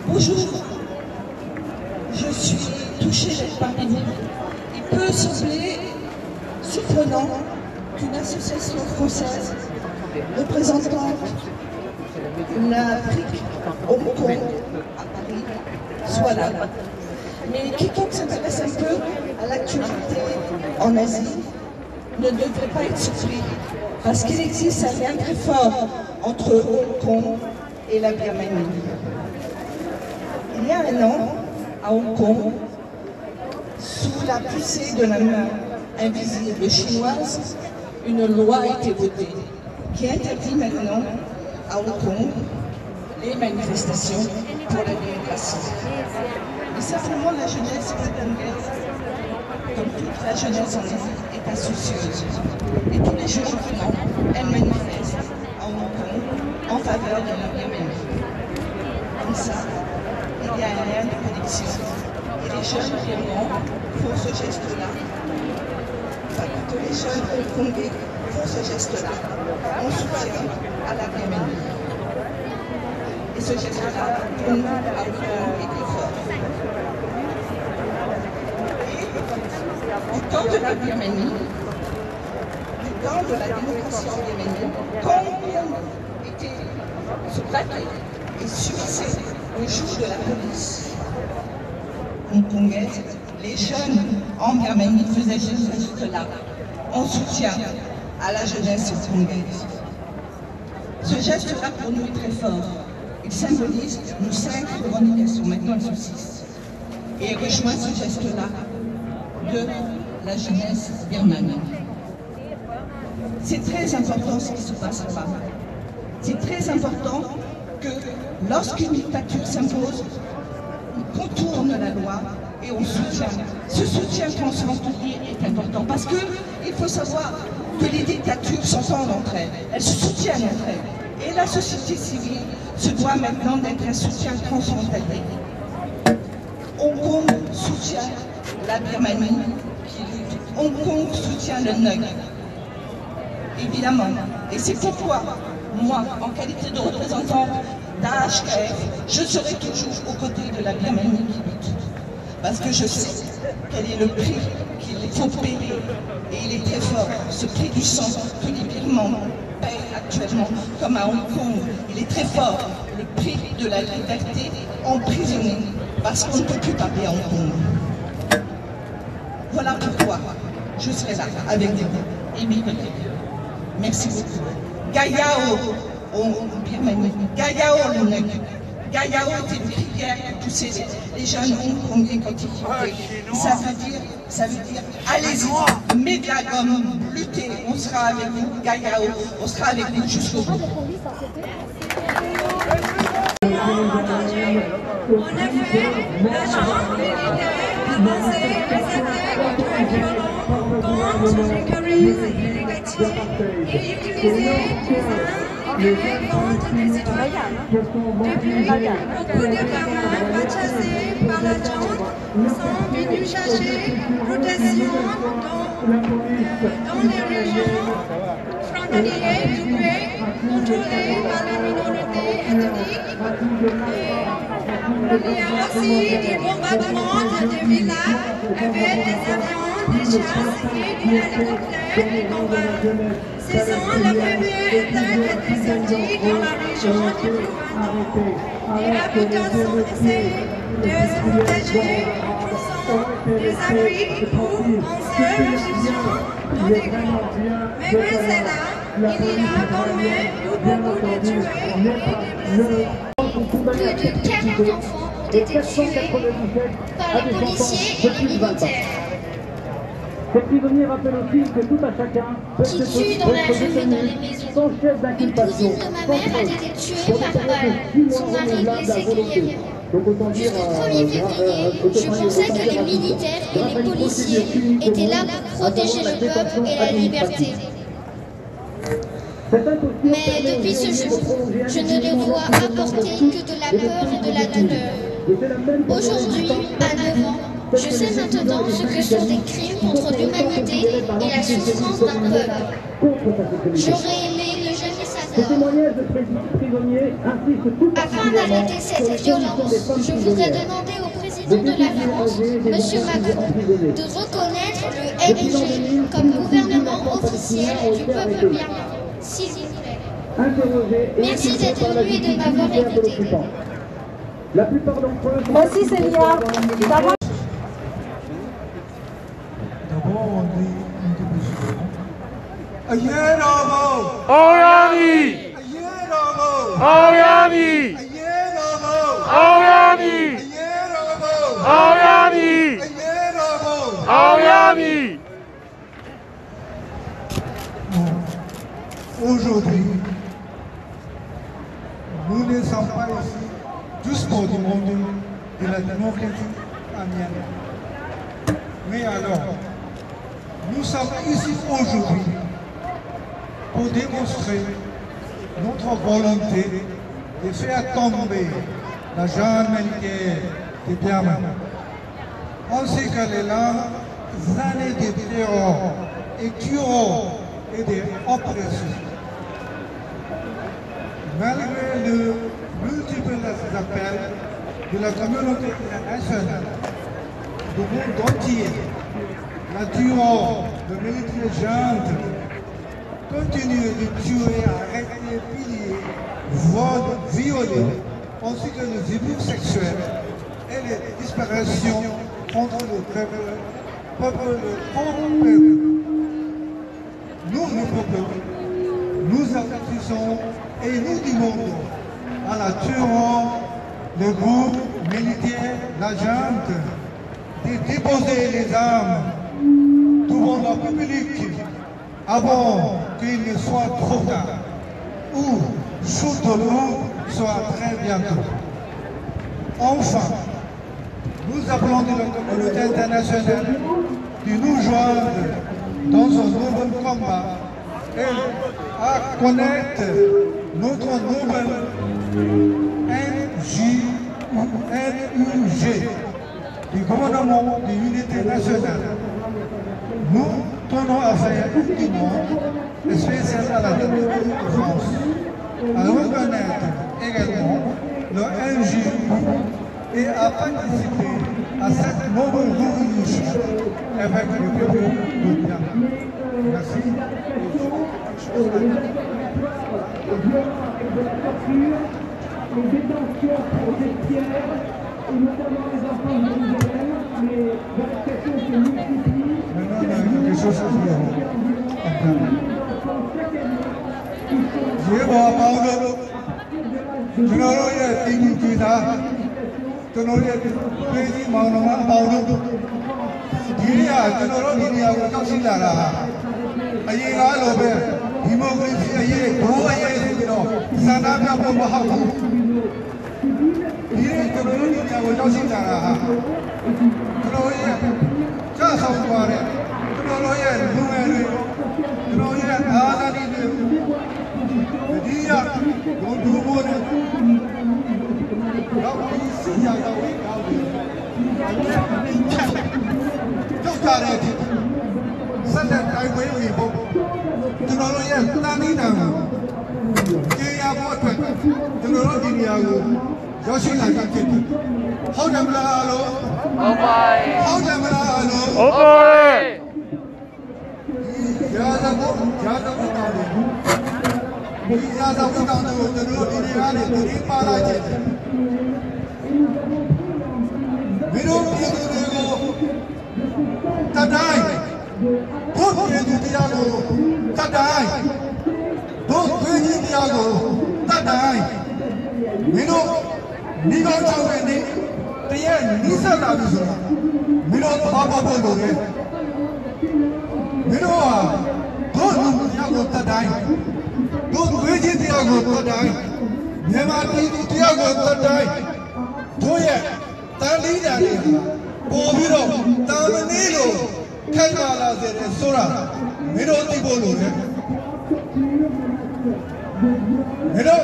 Bonjour, je suis touchée d'être parmi vous. Il peut sembler surprenant qu'une association française représentant l'Afrique, Hong Kong, à Paris, soit là. Mais quiconque s'intéresse un peu à l'actualité en Asie ne devrait pas être surpris, parce qu'il existe un lien très fort entre Hong Kong et la Birmanie. Il y a un an, à Hong Kong, sous la poussée de la main invisible chinoise, une loi a été votée qui interdit maintenant à Hong Kong les manifestations pour la démocratie. Et simplement la jeunesse hongkongaise, comme toute la jeunesse en Asie, est insoucieuse. Et tous les jours maintenant, elle manifeste à Hong Kong en faveur de la Birmanie. Comme ça, il y a un lien de connexion. Et les jeunes birmans font ce geste-là. Enfin, que les jeunes hongkongais font ce geste-là en soutien à la Birmanie. Et ce geste-là, pour nous, à Hong Kong, est très fort. Et du temps de la Birmanie, du temps de la démocratie en Birmanie, quand Hong Kong était se battait et subissait le joug de la police hongkongaise, les jeunes en Birmanie faisaient ce geste-là en soutien à la jeunesse hongkongaise. Ce geste-là pour nous est très fort. Il symbolise nos 5 revendications, maintenant elles sont 6. Et il rejoint ce geste-là de la jeunesse birmane. C'est très important ce qui se passe là-bas. C'est très important que lorsqu'une dictature s'impose, on contourne la loi et on soutient. Ce soutien transfrontalier est important parce qu'il faut savoir que les dictatures s'entendent entre elles, elles se soutiennent entre elles. Et la société civile se doit maintenant d'être un soutien transfrontalier. Hong Kong soutient la Birmanie qui lutte. Hong Kong soutient le NUG. Évidemment. Et c'est pourquoi, moi, en qualité de représentant d'AHKF, je serai toujours aux côtés de la Birmanie qui lutte. Parce que je sais quel est le prix qu'il faut payer. Et il est très fort, ce prix du sang que les Birmans payent actuellement, comme à Hong Kong. Il est très fort, le prix de la liberté emprisonnée, parce qu'on ne peut plus parler à Hong Kong. Voilà pourquoi je serai là avec vous et mes collègues. Merci beaucoup. Gayao en Birmanie, Gayao le NUG. Gayao était une prière pour pousser les jeunes hongkongais quand ils quittaient. Ça veut dire, allez-y, mets de la gomme, luttez, on sera avec vous, Gayao, on sera avec vous jusqu'au bout. En effet, la chambre militaire a pensé que c'était contre violent, contre les caresses illégatives et utiliser des armes contre des citoyens. Depuis, beaucoup de gamins chassés par la junte sont venus chercher protection dans les régions frontalières du pays contrôlées par la minorité ethnique. Il y a aussi des bombardements dans des villages avec des avions, des chars et des hélicoptères qui bombardent. Ce sont la première attaque des sorties dans la région du Rwanda. Les habitants sont essayés de se protéger en poussant des abris ou en se réfugiant dans des grottes. Mais malgré cela, il y a quand même eu beaucoup de tués et de blessés. Plus de 40 enfants ont été tués par les policiers et les militaires. Ces prisonniers rappellent aussi que tout à chacun peut Qui tuent dans la rue et dans les maisons. sans chef Une d'inculpation. cousine de ma mère a été tuée par balle. Son mari blessé grièvement. Jusqu'au 1er février, je pensais que les militaires et les policiers étaient là pour protéger le peuple et la liberté. Mais depuis ce jour, je ne les vois apporter que de la peur et de la douleur. Aujourd'hui, à 9 ans, je sais maintenant ce que sont des crimes contre l'humanité et la souffrance d'un peuple. J'aurais aimé ne jamais savoir témoignage de prisonniers insiste tout Afin d'arrêter cette violence, je voudrais demander au président de la France, M. Macron, de reconnaître le MLG comme gouvernement officiel du peuple birman. S'il vous plaît. Merci d'être venu et de m'avoir écouté. La plupart d'entre eux... Merci Célia. D'abord, on dit une déposition. Ayérobo! Oyami! Ayérobo! Oyami! Ayérobo! Oyami! Ayérobo! Oyami! Ayérobo! Oyami! Aujourd'hui, nous ne sommes pas ici juste pour demander de la démocratie amienne. Mais alors, nous sommes ici aujourd'hui pour démontrer notre volonté de faire tomber la junte militaire de Birman, ainsi que les longues années de terror et tueurs et d'oppression. Malgré le multiples appels de la communauté internationale, du monde entier, la tueur de militaires juntes continue de tuer, arrêter, piller, violer, ainsi que les abus sexuels et les disparitions contre le peuple, le pauvre peuple. Nous, le peuple, nous avertissons et nous demandons à la tueur, le groupe militaire, la junte, de déposer les armes devant la public avant qu'il ne soit trop tard, ou surtout soit très bientôt. Enfin, nous appelons de la communauté internationale de nous joindre dans un nouveau combat et à connaître notre nouvelle NUG du gouvernement de l'unité nationale. Nous tenons à faire du monde, et spécialement à la République de France, à reconnaître également le NUG et à participer à cette nouvelle révolution avec le peuple de Birman. Merci. Les détentions pour des tiers, et notamment les enfants de Jérusalem, les arrestations se multiplient. Maintenant, il y a quelque chose à dire. Je vais voir Paulo. Je ne sais pas si tu es Paulo. Diria, je ne sais pas si tu es démocratie aye do aye no sana na ko ba ha dire que le ni ya wo jaw sin da ha lo ye cha sa ba re lo ye lu ye lo ye a na ni de dia do du mo ne lo bi si ya da we ga we do ta re sa da dai we we boကျွန်တော်တို့ရဲ့တန်လေးတံကိုကြေးရဖို့အတွက်ကျွန်တော်တို့ဒီနေရာကိုရောက်ရှိလာကြဖြစ်တယ်။ဟုတ်တယ်မလားလို့ဟုတ်ပါရဲ့ဟုတ်တယ်မလားလို့ဟုတ်ပါရဲ့ရာဇဝတ်တောင်းတယ်ဒီရာဇဝတ်တောင်းတယ်ကိုကျွန်တော်တို့ဒီနေရာနဲ့ဒီပါလာခြင်းမင်းတို့ပြည်သူတွေကိုတတိုင်းဘုရားပြည်သူတရားကိုတတိုင်းဘုရားကြီးတရားကိုတတိုင်းမင်းတို့ဒီကောင်ချောင်းနေတည်းရဲ့နိစ္စတာပြီဆိုတာမင်းတို့ဘာဖို့လို့လဲမင်းတို့ဟာဘုရားတရားကိုတတိုင်းဘုရားကြီးတရားကိုတတိုင်းမြန်မာပြည်သူတရားကိုတတိုင်းတို့ရဲ့တန်လီတာတွေပေါ်ပြီးတော့တာမဏေလို့ခိုင်မာလာစေတယ်ဆိုတာမင်းတို့သိဖို့လို့လေမင်းတို့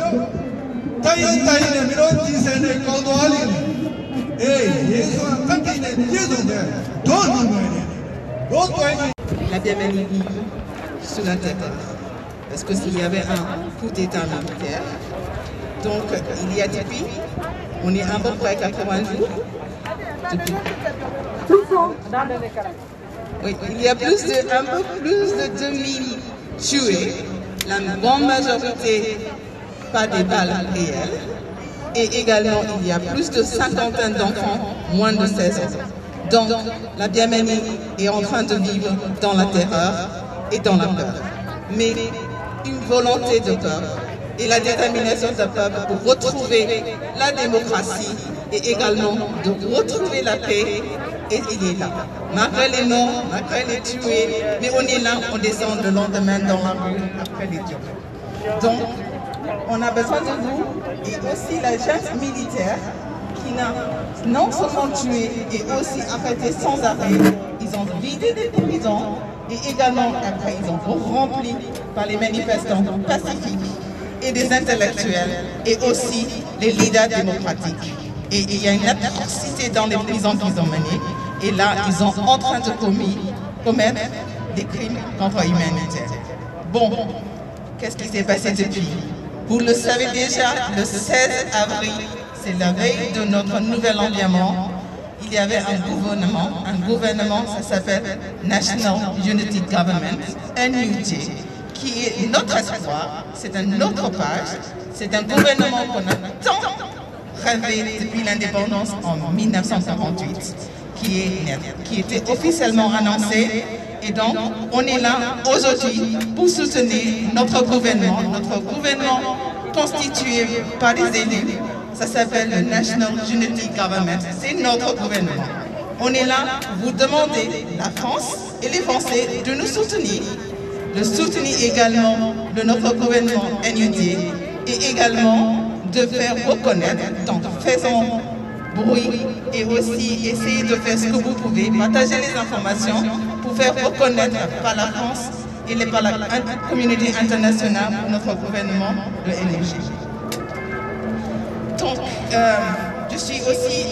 တိုင်းနဲ့မင်းတို့ကြီးစံနဲ့ကောင်းသွားလိမ့်မယ်အေးယေရှုကတတ်တဲ့ပြည့်စုံတဲ့ဒုလူငယ်တွေဒုတိုင်း La bienvenue sur la terre. Nous avons les enfants de Birman, mais 24 personnes qui ont été tuées. Nous avons les enfants de Birman. မင်းတို့ပြည်သူတွေကိုတတ်တိုင်း parce que s'il y avait un coup d'État militaire, donc il y a depuis, on est à peu près 80 jours, depuis. Oui, il y a un peu plus de 2000 tués, la grande majorité pas des balles réelles, et également il y a plus de 50 d'enfants moins de 16 ans. Donc la Birmanie est en train de vivre dans la terreur et dans la peur. Mais une volonté de peuple et la détermination d'un peuple pour retrouver la démocratie et également de retrouver la paix, et il est là. Malgré les morts, malgré les tués, mais on est là, on descend le lendemain dans la rue après les tués. Donc, on a besoin de vous et aussi la junte militaire qui n'a non seulement tué et aussi arrêté sans arrêt. Ils ont vidé des prisons et également après ils ont rempli par les manifestants pacifiques et des intellectuels et aussi les leaders démocratiques. Et il y a une atrocité dans les prisons qu'ils ont menées. Et là, ils sont en train de commettre des crimes contre l'humanité. Bon, qu'est-ce qui s'est passé depuis? Vous le savez déjà, le 16 avril, c'est la veille de notre nouvel environnement. Il y avait un gouvernement, ça s'appelle National Unity Government, NUG, qui est notre espoir, c'est un autre page, c'est un gouvernement qu'on a tant rêvé depuis l'indépendance en 1948, qui était officiellement annoncé. Et donc, on est là aujourd'hui pour soutenir notre gouvernement constitué par des élus. Ça s'appelle le National Unity Government. C'est notre gouvernement. On est là pour vous demander, la France et les Français, de nous soutenir. De soutenir également notre gouvernement NUD et également de faire reconnaître, donc faisons bruit et aussi essayer de faire ce que vous pouvez, partager les informations pour faire reconnaître par la France et par la communauté internationale notre gouvernement de NUG. Donc, je suis aussi,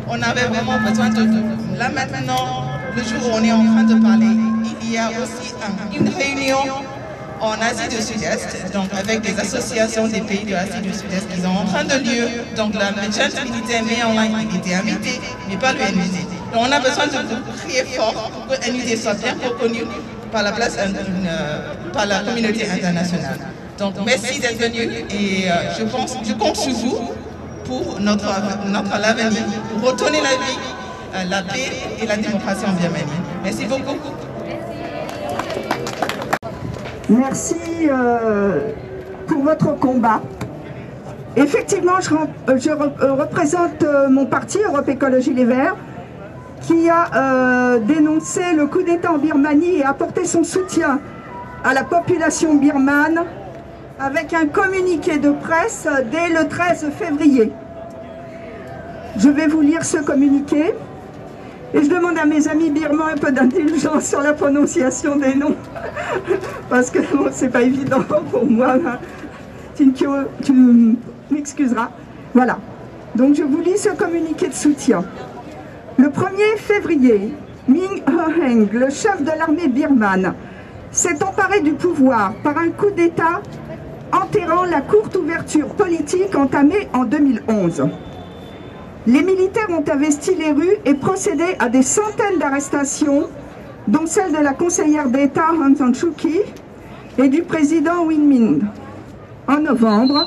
on avait vraiment besoin de vous. Là maintenant, le jour où on est en train de parler, il y a aussi une réunion en Asie du Sud-Est, donc avec des associations des pays de l'Asie du Sud-Est qui sont en train de lieu. Donc la junte militaire met en ligne, il était invité, mais pas le NUD. Donc on a besoin de vous crier fort pour que le NUD soit bien reconnu par la par la communauté internationale. Donc merci d'être venu et je compte sur vous pour notre avenir, pour retourner la vie, la paix et la démocratie en Birmanie. Merci beaucoup. Merci pour votre combat. Effectivement, je représente mon parti, Europe Écologie Les Verts, qui a dénoncé le coup d'État en Birmanie et apporté son soutien à la population birmane avec un communiqué de presse dès le 13 février. Je vais vous lire ce communiqué et je demande à mes amis birmans un peu d'indulgence sur la prononciation des noms parce que bon, c'est pas évident pour moi. Tu m'excuseras. Voilà. Donc je vous lis ce communiqué de soutien. Le 1er février, Min Aung Hlaing, le chef de l'armée birmane, s'est emparé du pouvoir par un coup d'État enterrant la courte ouverture politique entamée en 2011. Les militaires ont investi les rues et procédé à des centaines d'arrestations, dont celle de la conseillère d'État Aung San Suu Kyi et du président Win Myint. En novembre,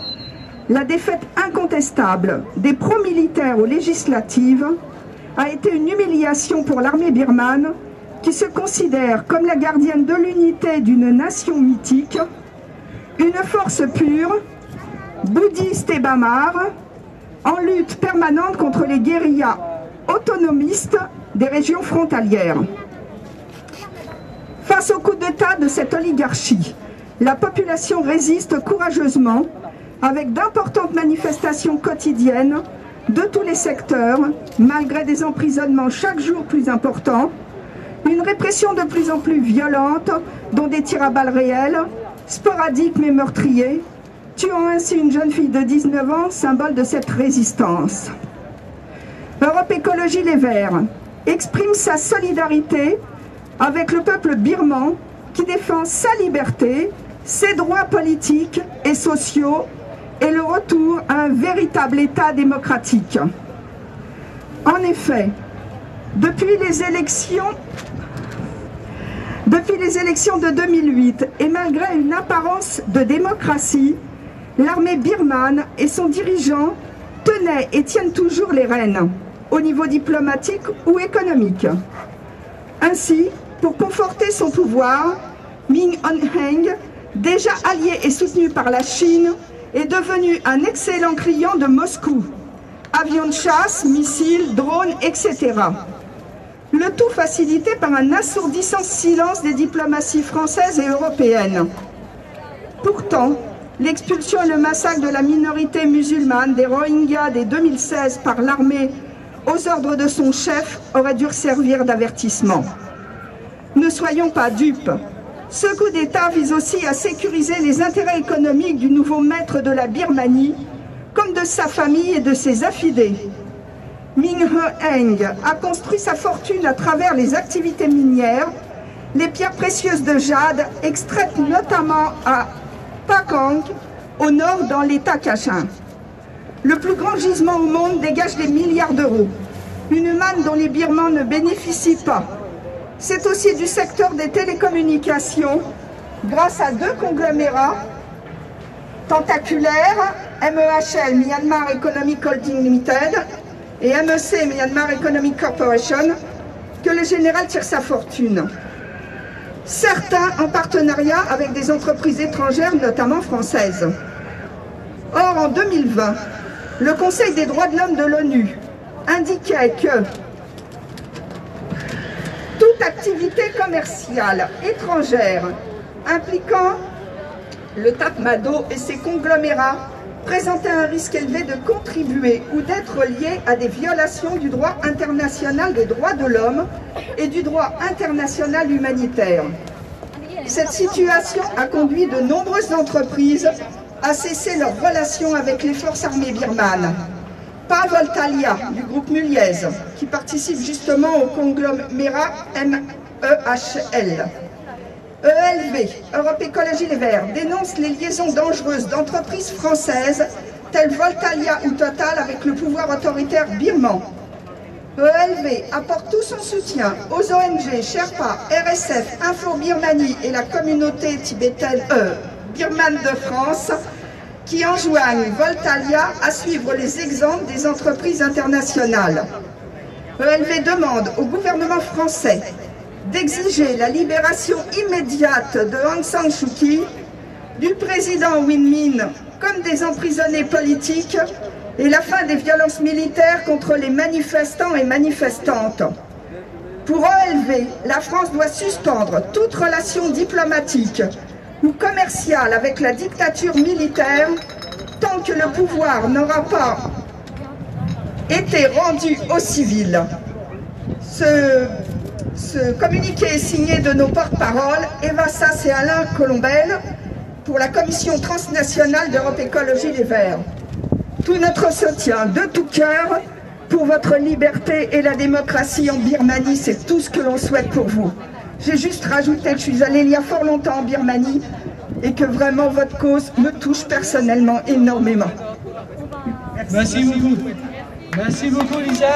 la défaite incontestable des pro-militaires aux législatives a été une humiliation pour l'armée birmane qui se considère comme la gardienne de l'unité d'une nation mythique, une force pure, bouddhiste et bamar, en lutte permanente contre les guérillas autonomistes des régions frontalières. Face au coup d'État de cette oligarchie, la population résiste courageusement avec d'importantes manifestations quotidiennes de tous les secteurs, malgré des emprisonnements chaque jour plus importants, une répression de plus en plus violente, dont des tirs à balles réelles, sporadiques mais meurtriers, tuant ainsi une jeune fille de 19 ans, symbole de cette résistance. Europe Écologie Les Verts exprime sa solidarité avec le peuple birman qui défend sa liberté, ses droits politiques et sociaux et le retour à un véritable État démocratique. En effet, depuis les élections de 2008 et malgré une apparence de démocratie, l'armée birmane et son dirigeant tenaient et tiennent toujours les rênes, au niveau diplomatique ou économique. Ainsi, pour conforter son pouvoir, Min Aung Hlaing, déjà allié et soutenu par la Chine, est devenu un excellent client de Moscou. Avions de chasse, missiles, drones, etc. Le tout facilité par un assourdissant silence des diplomaties françaises et européennes. Pourtant, l'expulsion et le massacre de la minorité musulmane des Rohingyas dès 2016 par l'armée aux ordres de son chef aurait dû servir d'avertissement. Ne soyons pas dupes. Ce coup d'État vise aussi à sécuriser les intérêts économiques du nouveau maître de la Birmanie, comme de sa famille et de ses affidés. Min Aung Hlaing a construit sa fortune à travers les activités minières, les pierres précieuses de jade extraites notamment à Pakong, au nord dans l'état Kachin. Le plus grand gisement au monde dégage des milliards d'euros, une manne dont les Birmans ne bénéficient pas. C'est aussi du secteur des télécommunications, grâce à deux conglomérats tentaculaires, MEHL, Myanmar Economic Holding Limited, et MEC, Myanmar Economic Corporation, que le général tire sa fortune. Certains en partenariat avec des entreprises étrangères, notamment françaises. Or, en 2020, le Conseil des droits de l'homme de l'ONU indiquait que toute activité commerciale étrangère impliquant le Tatmadaw et ses conglomérats présentait un risque élevé de contribuer ou d'être lié à des violations du droit international des droits de l'homme et du droit international humanitaire. Cette situation a conduit de nombreuses entreprises à cesser leurs relations avec les forces armées birmanes. Pas Voltalia, du groupe Muliez, qui participe justement au conglomérat MEHL. ELV, Europe Écologie Les Verts, dénonce les liaisons dangereuses d'entreprises françaises telles Voltalia ou Total avec le pouvoir autoritaire birman. ELV apporte tout son soutien aux ONG, Sherpa, RSF, Info Birmanie et la communauté tibétaine birmane de France qui enjoignent Voltalia à suivre les exemples des entreprises internationales. ELV demande au gouvernement français d'exiger la libération immédiate de Aung San Suu Kyi, du président Win Myint comme des emprisonnés politiques et la fin des violences militaires contre les manifestants et manifestantes. Pour ELV, la France doit suspendre toute relation diplomatique ou commerciale avec la dictature militaire tant que le pouvoir n'aura pas été rendu aux civils. Ce communiqué est signé de nos porte-paroles, Eva Sass et Alain Colombel, pour la Commission transnationale d'Europe Écologie Les Verts. Tout notre soutien de tout cœur pour votre liberté et la démocratie en Birmanie, c'est tout ce que l'on souhaite pour vous. J'ai juste rajouté que je suis allée il y a fort longtemps en Birmanie et que vraiment votre cause me touche personnellement énormément. Merci beaucoup. Merci beaucoup Lisa.